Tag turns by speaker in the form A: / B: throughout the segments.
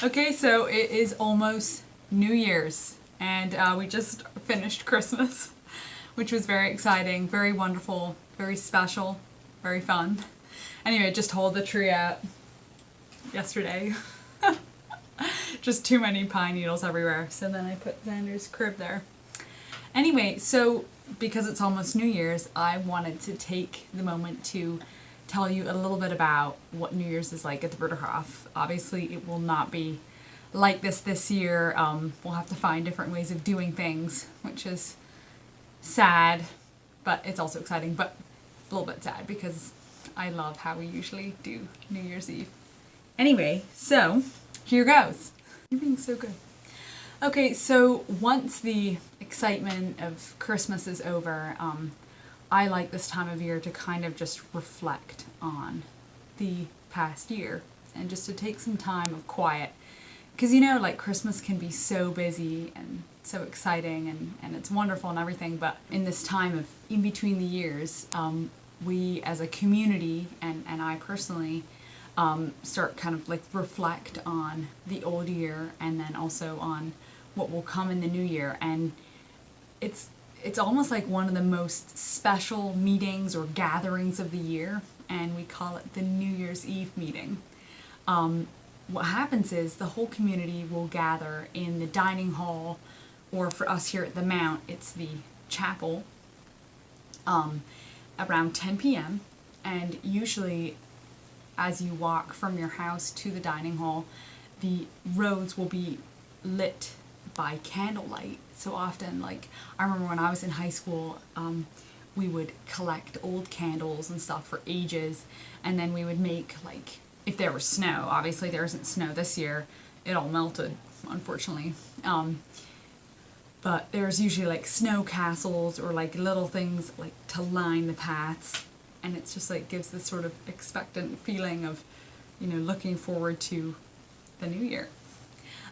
A: Okay, so it is almost New Year's, and we just finished Christmas, which was very exciting, very wonderful, very special, very fun. Anyway, just hauled the tree out yesterday. Just too many pine needles everywhere, so then I put Xander's crib there. Anyway, so because it's almost New Year's, I wanted to take the moment to tell you a little bit about what New Year's is like at the Bruderhof. Obviously, it will not be like this year. We'll have to find different ways of doing things, which is sad, but it's also exciting, but a little bit sad because I love how we usually do New Year's Eve. Anyway, so here goes. You're being so good. Okay, so once the excitement of Christmas is over, I like this time of year to kind of just reflect on the past year and just to take some time of quiet. Because like Christmas can be so busy and so exciting and it's wonderful and everything, but in this time of in between the years, we as a community and I personally start kind of like reflect on the old year and then also on what will come in the new year. And it's almost like one of the most special meetings or gatherings of the year, and we call it the New Year's Eve meeting. What happens is the whole community will gather in the dining hall, or for us here at the Mount, it's the chapel, around 10 p.m. And usually as you walk from your house to the dining hall, the roads will be lit by candlelight. So often, like, I remember when I was in high school, we would collect old candles and stuff for ages, and then we would make, like, if there was snow, obviously there isn't snow this year, it all melted, unfortunately, but there's usually, like, snow castles or, like, little things, like, to line the paths, and it's just, like, gives this sort of expectant feeling of, looking forward to the new year.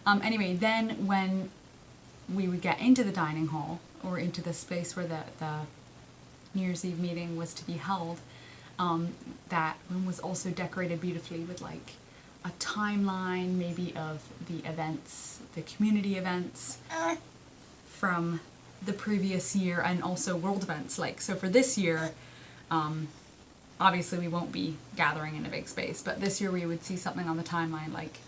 A: Anyway, then when we would get into the dining hall or into the space where the New Year's Eve meeting was to be held, that room was also decorated beautifully with like a timeline maybe of the events, the community events from the previous year, and also world events. Like, so for this year, obviously we won't be gathering in a big space, but this year we would see something on the timeline like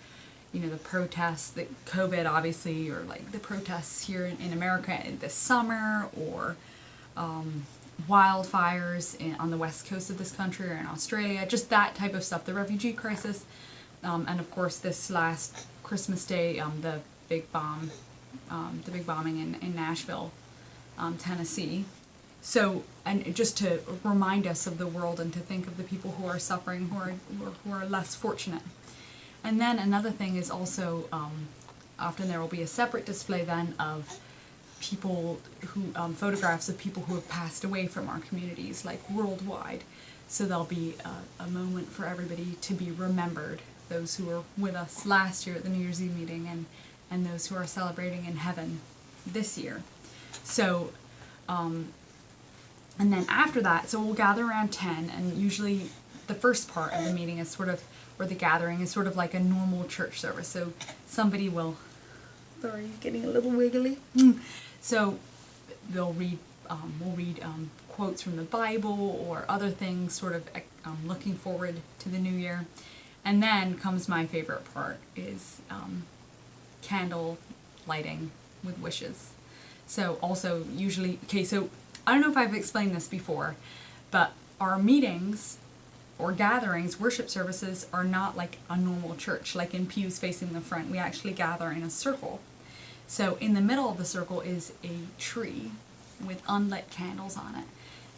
A: the protests, the COVID obviously, or like the protests here in America this summer, or wildfires on the west coast of this country or in Australia, just that type of stuff, the refugee crisis, and of course this last Christmas Day, the big bombing in Nashville, Tennessee. So, and just to remind us of the world and to think of the people who are suffering, who are less fortunate. And then another thing is also, often there will be a separate display then of people who, photographs of people who have passed away from our communities, like worldwide. So there'll be a moment for everybody to be remembered, those who were with us last year at the New Year's Eve meeting and those who are celebrating in heaven this year. So, and then after that, so we'll gather around 10, and usually the first part of the meeting is sort of, or the gathering is sort of like a normal church service. So somebody will, sorry, getting a little wiggly. So we'll read quotes from the Bible or other things, sort of looking forward to the new year. And then comes my favorite part, is candle lighting with wishes. So also usually, okay, so I don't know if I've explained this before, but our meetings or gatherings, worship services, are not like a normal church, like in pews facing the front. We actually gather in a circle. So in the middle of the circle is a tree with unlit candles on it.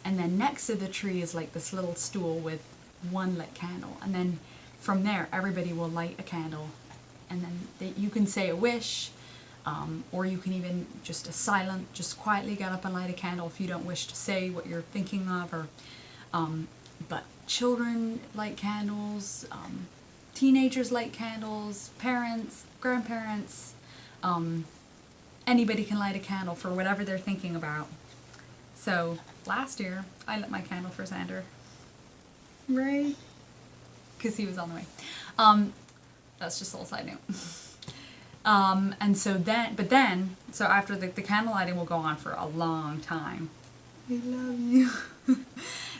A: And then next to the tree is like this little stool with one lit candle. And then from there, everybody will light a candle. And then you can say a wish, or you can even just just quietly get up and light a candle if you don't wish to say what you're thinking of, or but children light candles, teenagers light candles, parents, grandparents, anybody can light a candle for whatever they're thinking about. So last year I lit my candle for Xander, right? Because he was on the way. That's just a little side note. And so so after the candle lighting will go on for a long time. I love you.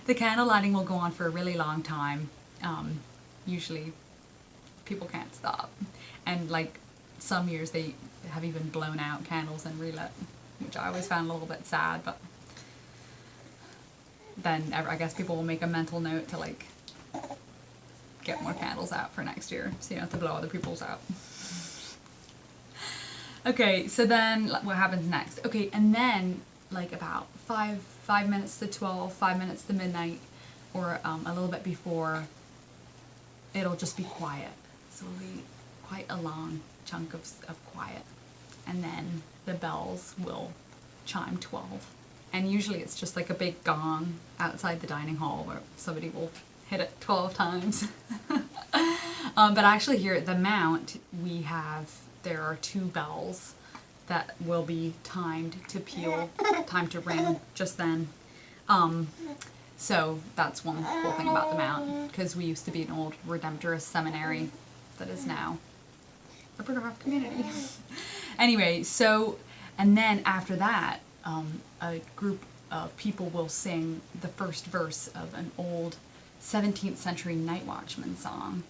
A: The candle lighting will go on for a really long time. Usually people can't stop. And like some years they have even blown out candles and relit, which I always found a little bit sad, but then I guess people will make a mental note to like get more candles out for next year so you don't have to blow other people's out. Okay, so then what happens next? Okay, and then like about 5 minutes to 12, 5 minutes to midnight, or a little bit before, it'll just be quiet. So it'll be quite a long chunk of quiet. And then the bells will chime 12. And usually it's just like a big gong outside the dining hall where somebody will hit it 12 times. But actually here at the Mount, there are 2 bells that will be timed to peal, timed to ring just then. So that's one cool thing about the Mount, because we used to be an old Redemptorist seminary that is now a Bruderhof community. Anyway, so, and then after that, a group of people will sing the first verse of an old 17th century night watchman song.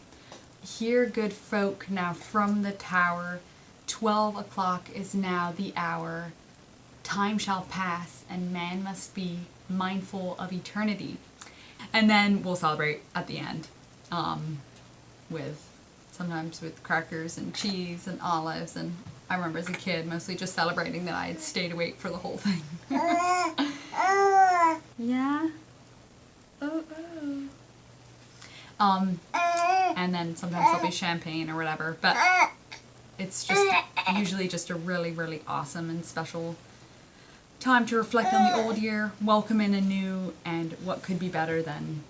A: Hear, good folk, now from the tower, 12 o'clock is now the hour. Time shall pass, and man must be mindful of eternity. And then we'll celebrate at the end, sometimes with crackers and cheese and olives. And I remember as a kid mostly just celebrating that I had stayed awake for the whole thing. Yeah? Oh. And then sometimes there'll be champagne or whatever, but it's just usually just a really, really awesome and special time to reflect on the old year, welcome in a new, and what could be better than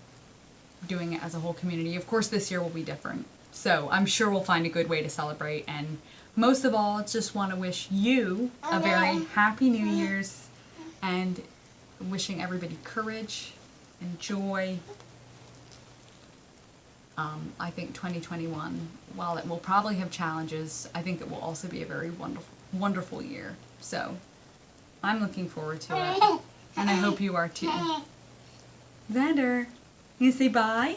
A: doing it as a whole community. Of course, this year will be different, so I'm sure we'll find a good way to celebrate. And most of all, I just want to wish you a very happy New Year's, and wishing everybody courage and joy. I think 2021, while it will probably have challenges, I think it will also be a very wonderful year. So I'm looking forward to it, and I hope you are too. Xander, you say bye?